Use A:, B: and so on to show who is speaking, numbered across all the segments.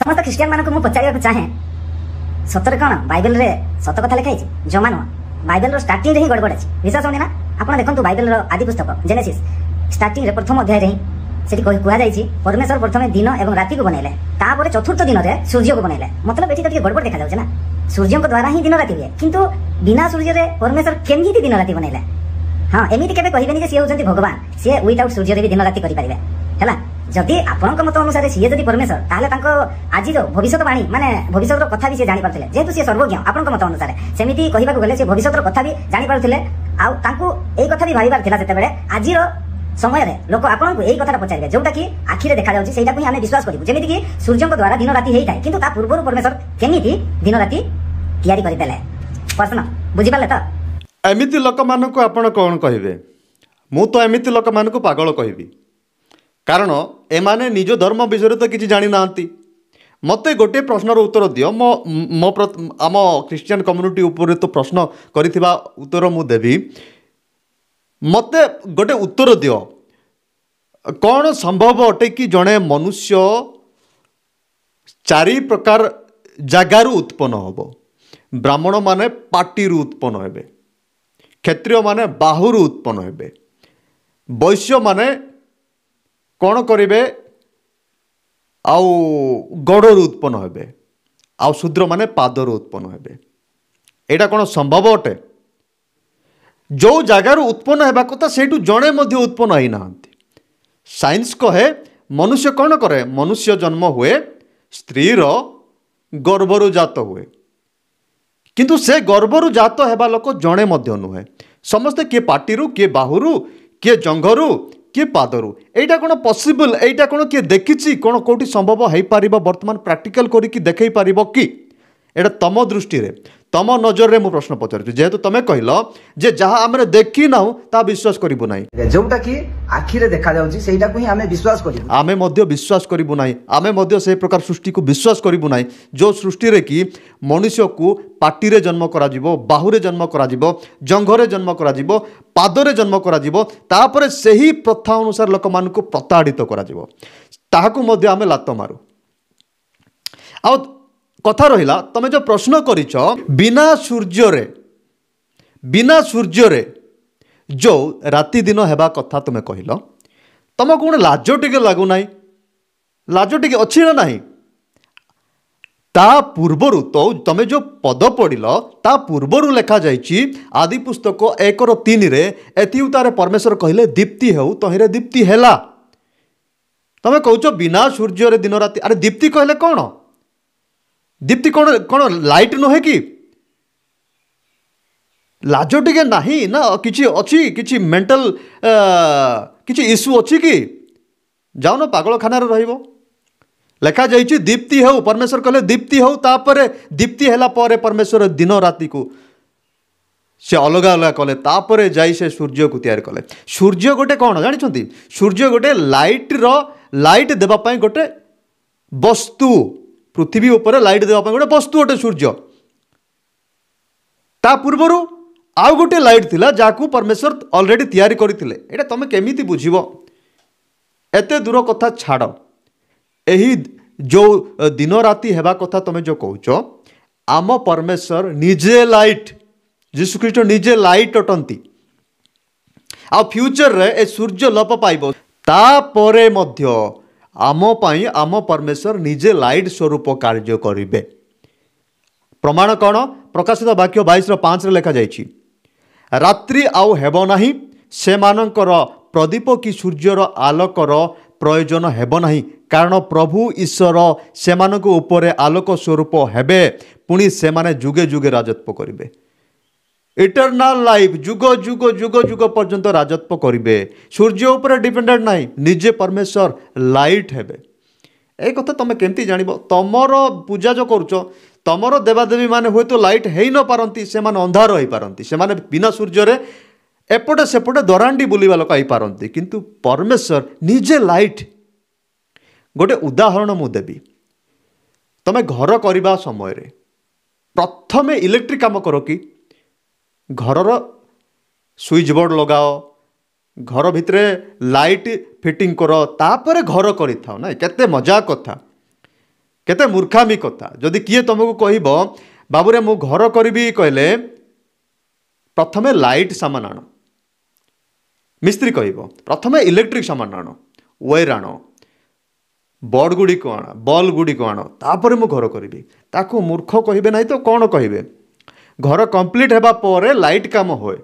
A: समस्त ख्रीस्टियन मानक मु पचारिया चाहे सतरे कौन बाइबल रे सत कथा लिखाई जमा नुह बाइबल रो स्टार्टिंग रे ही गड़बड़ अछि विश्वास होनी ना आपण देखंतु बाइबल रो आदि पुस्तक जेनेसिस स्टार्टिंग रे प्रथम अध्याय रे सेठी कुहा जायछि परमेश्वर प्रथमे दिन एवं राति को बनैले तापर चतुर्थ दिन रे सूर्य को बनैले मतलब एठी तो गड़बड़ देखा जाउछ ना सूर्य को द्वारा ही दिन राति हुए किंतु बिना सूर्य रे परमेश्वर केमि दिन राति बनैले हाँ एमती केबे कहबेनी जे सी होउछन्ति भगवान सी विदाउट सूर्य रे भी दिन राति करि परिबे हैला जदि आपणक मत अनुसार सी जदि परमेश्वर ताले तांको आज जो भविष्यवाणी माने भविष्यर कथा भी से जानि पारथिले जेतु सी सर्वज्ञ आपणक मत अनुसार सेमिति कहिबाकू गले से भविष्यर कथा भी जानि पारथिले आ तांको एई कथा भी भाबिबार थिला सेते बेले आजिर समय रे लोक आपणको एई कथाटा पचारिबे जोटा कि आखि रे देखा जाउछि सेटा को हमें विश्वास करिबु जेमिति कि सूर्य को द्वारा दिन राति हेई थाए किंतु ता पूर्वरु परमेश्वर केमिति दिन राति तयारी करि देले प्रश्न बुझि पाले त
B: एमिति लोक मानक आपण कोन कहिबे मु तो एमिति लोक मानक पागल कहिबी कारण एमाने निज धर्म विषय तो किसी जानी नांती मते गोटे प्रश्नर उत्तर दियो मो आम क्रिश्चियन कम्युनिटी उपर तो प्रश्न करिथिबा उत्तर मु देवी मते गोटे उत्तर दियो कौन संभव अटे कि जड़े मनुष्य चारि प्रकार जगार उत्पन्न होबो ब्राह्मण माने पाटिरु उत्पन्न हेबे क्षत्रिय माने बाहुरु उत्पन्न हेबे वैश्य माने कौन करेंगे आउ गड़र उत्पन्न हेबे आउ शूद्र माने पादर उत्पन्न हेबे एटा कौन संभव अटे जो जगार उत्पन्न हेबा कथा सेठू जड़े मध्य उत्पन्न होई नांती साइंस कहे मनुष्य कौन करे मनुष्य जन्म हुए स्त्रीर गर्भरु जात हुए किंतु से गर्भरु जात हेबा लोक जड़े मध्य नुहे समस्ते किए पाटिरु किए बाहुरु किए जंघरु किए पादरु एटा कौन पॉसिबल एटा कौन किए देखी कौन कौटी संभव हो पार बर्तमान प्रैक्टिकल करी देखई पार कि एटा तम दृष्टि रे तम नजर रे मु प्रश्न पचारुछु जेहेतु तमे कहलो जे जहा हमरे देखि नाउ ता विश्वास करिबु नाही
C: जोटा कि आखि रे देखा जाउची सेटा को ही हमें विश्वास करिबु
B: आमे मध्य विश्वास करिबु नाही आमे मध्य से प्रकार सृष्टि को विश्वास करिबु नाही जो सृष्टि रे कि मनुष्य को पाटी रे जन्म करा जिवो बाहु रे जन्म करा जिवो जंघ रे जन्म करा जिवो पाद रे जन्म करा जिवो तापरे सेही प्रथा अनुसार लोक मान को प्रताड़ित करा जिवो ताहाकू मध्य आमे लात मारू आ कथा रहिला तमे जो प्रश्न करिछ बिना सूर्य रे जो राति दिन हेबा कथा तुमे कहिलो तमको कोन लाजो टिके लागु नाही लाजो टिके अछि ना नाही ता पूर्वरु तो तमे जो पद पढ़िलो ता पूर्वरु लेखा जाइछि आदि पुस्तक 1:3 रे एथि उतारे परमेश्वर कहिले दीप्ति हेउ तहिरे दीप्ति हेला तमे कहउछ बिना सूर्य रे दिन राति अरे दीप्ति कहले कोन दीप्ति कौन कौन लाइट नुहे कि लाजो टिके नाही ना किछि अछि किछि मेंटल किछि इश्यू अछि कि जाओ ना पागल खाना रे रहिबो लेखा जाइछि दीप्ति हेउ परमेश्वर कहले दीप्ति हेउ तापरे दीप्ति हेला परे परमेश्वर दिन राति को से अलग अलग कले तापरे जाई से सूर्य को तैयार कले सूर्य गोटे कौन जानिछंती सूर्य गोटे लाइट देबा पई गोटे वस्तु पृथ्वी ऊपर लाइट देवा गोटे वस्तु गोटे सूर्य ता पूर्वरु आउ गोटे लाइट थिला जाकू परमेश्वर ऑलरेडी तैयारी करथिले एटा तमे केमिति बुझिबो एते दूर कथा छाड़ एही जो दिन राति हेबा कथा तमे जो कहउचो आम परमेश्वर निजे लाइट यीशु ख्रीष्ट निजे लाइट अटंती आ फ्यूचर रे ए सूर्य लोप पाइबो ता परे मध्य आम पाई आम परमेश्वर निजे लाइट स्वरूप कार्य करिबे प्रमाण कौन प्रकाशित वाक्य 22:5 लेखा जाइछि रात्रि आउ हेबो नाही से मानकर प्रदीप कि सूर्यर आलोकर प्रयोजन हेबो नाही कारण प्रभु ईश्वर से मानक ऊपर आलोक स्वरूप हेबे पुणी से माने जुगे जुगे राजत्व करिबे इटरनाल लाइफ जुग जुग जुग जुग पर्यंत राजत्व करिबे सूर्य ऊपर डिपेंडेंट नाही निजे परमेश्वर लाइट हेबे ए कथा तमे केमती जानिबो तमरो पूजा जो करूचो तमरो देवादेवी माने होय तो लाइट हेई न पारंती से माने अंधार होई पारंती से माने बिना सूर्य रे एपटे सेपटे दरांडी बुलिबा लोक आई पारंती किंतु परमेश्वर निजे लाइट गोटे उदाहरण मु देबी तमे घर करबा समय रे प्रथमे इलेक्ट्रिक काम करो कि घरर स्विच बोर्ड लगाओ घर भितर लाइट फिटिंग करो तापर घर करि थाओ ना केते मजा कथा केते मूर्खामी कथा जदि किए तुमको कहब बाबूरे मु घर करी कहले प्रथमे लाइट सामान आण मिस्त्री कहब प्रथमे इलेक्ट्रिक सामान आण वायर आण बॉड गुड़ी को आण बॉल गुड़ी को आण तापर मु घर करी ताको मूर्ख कहे ना तो कौन कहे घर कंप्लीट हेबा परे लाइट काम होए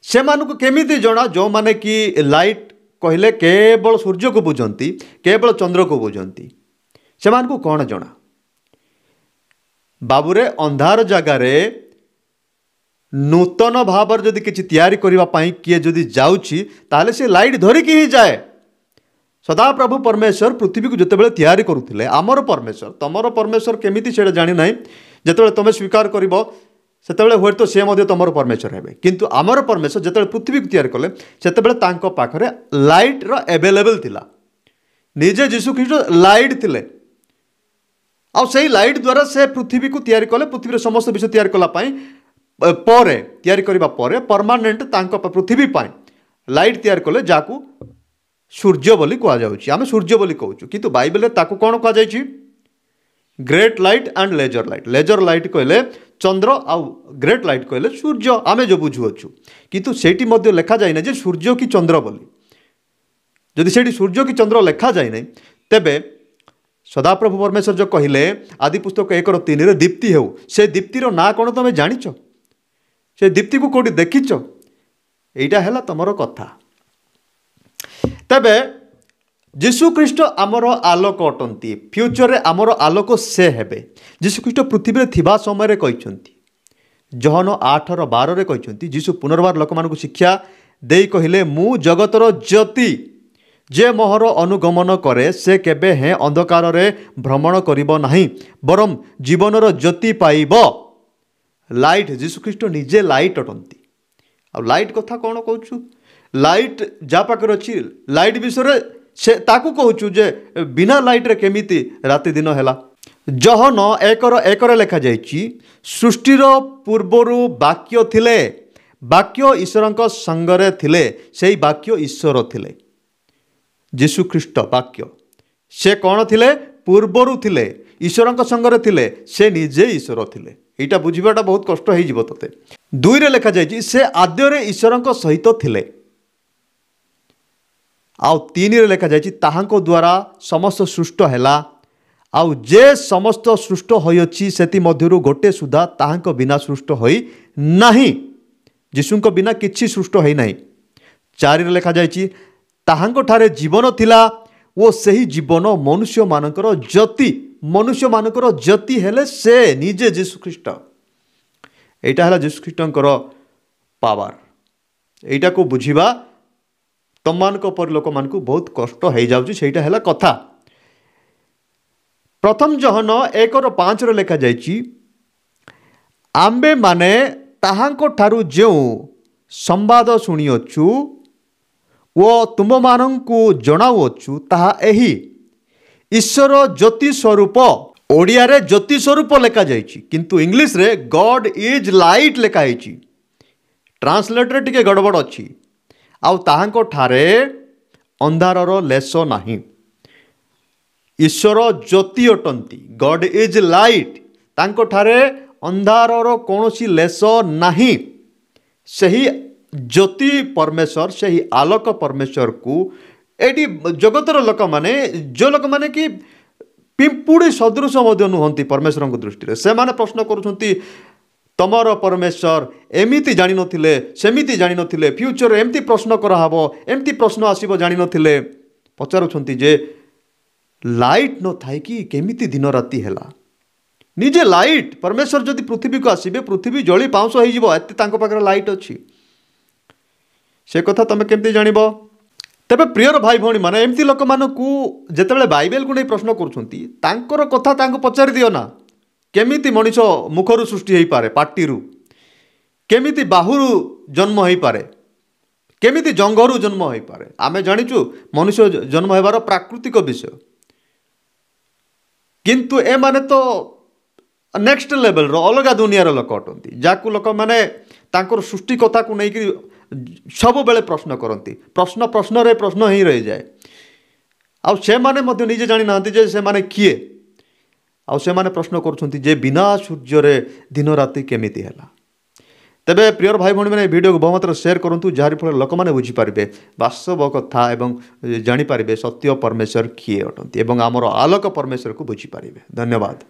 B: से मानक केमिति जना जो माने कि लाइट कहले केवल सूर्य को बुझंती केवल चंद्र को बुझंती से मानक कौन जना बाबूरे अंधार जगार नूतन भाव जदि किसी तैयारी करने किए जदि जाऊँगी ताले से लाइट धरिकी ही जाए सदा प्रभु परमेश्वर पृथ्वी को जिते तैयारी करुले आमर परमेश्वर तमर परमेश्वर केमिति से जानी ना जिते तुम स्वीकार कर से हुए तो सी तुम परमेश्वर है किंतु आमर परमेश्वर जिते पृथ्वी को तैयारी कले से पाखरे लाइट रो एवेलेबल थिला निजे जीशु ख्रीष्ट लाइट थिले आउ से लाइट द्वारा से पृथ्वी को तैयारी कले पृथ्वी समस्त विषय तैयारी कलापाई परे तैयारी करबा परे परमानेंट तांको पृथ्वी पाई लाइट तैयारी कले जाकू सूर्य बोली कह जाउछि आमे सूर्य बोली कहूँ किंतु बाइबल ताकू कौन कह जाइछि great light and laser light कहले चंद्र आउ ग्रेट लाइट कहले सूर्य आमे जो बुझुअछु किंतु सेठी मध्ये लेखा जाय ना जे सूर्य की चंद्र बोली जदि सेठी सूर्य की चंद्र लेखा जाय नै तेबे सदाप्रभु परमेश्वर जो कहले आदि पुस्तक 1:3 रे दीप्ति हेउ से दीप्तिर ना कौन तुम जानिच से दीप्ति को कोठी देखिच एटा हैला तमरो कथा तेबे जीशु ख्रीष्ट आमर आलोक अटंती फ्यूचर रे आमर आलोक से हेबे जीशु ख्रीष्ट पृथ्वी रे थिबा समय रे कहिसंती जहन 8:12 रे कहिसंती जीशु पुनर्बार लोक मानकु शिक्षा देई कहिले मु जगतर ज्योति जे मोहर अनुगमन करे से केबे हे अंधकार रे भ्रमण करिबो नाही बरम जीवनर ज्योति पाइब लाइट जीशु ख्रीष्ट निजे लाइट अटंती आ लाइट कथा कौन कहूँ लाइट जा पाखे अच्छी लाइट विषय से ताकू कहूँ जे बिना लाइट रे केमिति राति दिन हैला जहन 1:1 लेखा जाइछि सृष्टिर पूर्वरु वाक्य थिले वाक्य ईश्वरଙ୍କ संगरे थिले सेही वाक्य ईश्वर थिले जीशु ख्रीष्ट वाक्य से कौन थिले पूर्वरु थिले ईश्वरଙ୍କ संगरे थिले से निजे ईश्वर थिले एटा बुझिबाटा बहुत कष्ट हो जिवो तते 2 रे लेखा जाइछि से आद्य रे ईश्वरଙ୍କ सहित थिले आउ 3 रे लेखा जाइछि ताहांको द्वारा समस्त सृष्ट हैला आउ जे समस्त सृष्ट होइछि सेति मध्यरु गोटे सुधा ताहांको बिना सृष्ट होई नाही जीशुंको बिना किछि सृष्ट होई नाही 4 रे लेखा जाइछि ताहांको ठारे जीवन थिला वो सही जीवन मनुष्य मानकर ज्योति मनुष्य मानकर ज्योति हेले से निजे जीशु ख्रीष्ट एटा हला जीशु ख्रीष्टंकर पावर एटा को बुझिबा तममानक पर लोक मानकु बहुत कष्ट हो जाउछि सेटा हला कथा प्रथम जहन 1:5 रे लेखा जाइछि आम्बे माने ताहांको ठारू जेउ संवाद सुनियछु वो तुम मानंकु जणाउछु ताहा एही ईश्वर ज्योति स्वरूप ओडिया रे ज्योति स्वरूप लेखा जाइछि किंतु इंग्लिश रे गॉड इज लाइट लेखा आइछि ट्रांसलेटर टिके गड़बड़ अछि आउ ताहांको ठारे अंधारर लेस नाही ईश्वर ज्योति अटंती गॉड इज लाइट तांको ठारे अंधारर कोनोसी लेस नाही सही ज्योति परमेश्वर सही आलोक परमेश्वर को एटी जगतर लोक माने जो लोक माने कि पिंपुड़ी सदृश मध्य नुहंती परमेश्वर दृष्टि से माने प्रश्न करुछंती तमर परमेश्वर एमिति जानि नथिले सेमिति जानि नथिले फ्यूचर एमती प्रश्न कराहबो एमती प्रश्न आसीबो जानि नथिले पचारुछंती जे लाइट न थाई कि केमिति दिन राति हैला निजे लाइट परमेश्वर जदि पृथ्वी को आसीबे पृथ्वी जळी पाउंस होई जिवो एते तांको पाखरे लाइट अछि से कथा तुम केमती जानिबो तेबे प्रियर भाई भौणी माने एमती लोक मानकु जेतेबेले बाइबल को नै प्रश्न करूछंती तांकर कथा तांको पचारि दियो ना केमिति मनीष मुखरु सृष्टि होई पारे पाटीरु केमिति बाहुरु जन्म होई पारे केमिति जंगरु जन्म होई पारे आमे जानिचु मनुष्य जन्म हेबार प्राकृतिक विषय किंतु ए माने तो नेक्स्ट लेवल रो अलगा दुनिया रो लोक अटंती जाकु लोक माने तांकर सृष्टि कथा को नै कि सब बेले प्रश्न करती प्रश्न रे प्रश्न ही रही जाए आउ से माने मध्य निजे जानी नांती जे से माने किए ଆଉ ସେମାନେ ପ୍ରଶ୍ନ କରୁଛନ୍ତି ଯେ ବିନା ସୂର୍ଯ୍ୟରେ ଦିନ ରାତି କେମିତି ହେଲା। ତେବେ ପ୍ରିୟ ଭାଇ ଭଉଣୀମାନେ ଏହି ଭିଡ଼ିଓକୁ ବହୁମାତ୍ରାରେ ସେୟାର କରନ୍ତୁ, ଯାହାରି ଫଳରେ ଲୋକମାନେ ବୁଝିପାରିବେ ବାସ୍ତବ କଥା ଏବଂ ଜାଣିପାରିବେ ସତ୍ୟ ପରମେଶ୍ୱର କିଏ ଅଟନ୍ତି ଏବଂ ଆମର ଆଲୋକ ପରମେଶ୍ୱରକୁ ବୁଝିପାରିବେ। ଧନ୍ୟବାଦ।